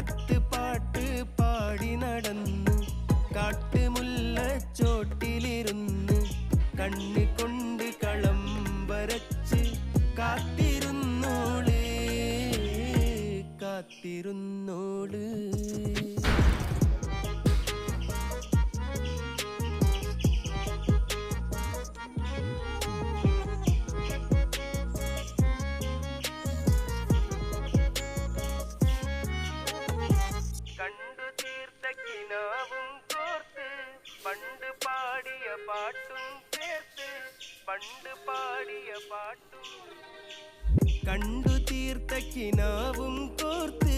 കത്ത് പാട്ട് പാടി നടന്ന് കാട്ടുമുല്ലച്ചോട്ടിലിരുന്ന് കണ്ണ് കൊണ്ട് കളം വരച്ച് കാത്തിരുന്നോള് കാത്തിരുന്നോള്. കണ്ടു തീർത്ത കിനാവും കോർത്ത് പണ്ട് പാടിയ പാട്ടും ചേർത്ത് പണ്ട് പാടിയ പാട്ടും. കണ്ടു തീർത്ത കിനാവും കോർത്ത്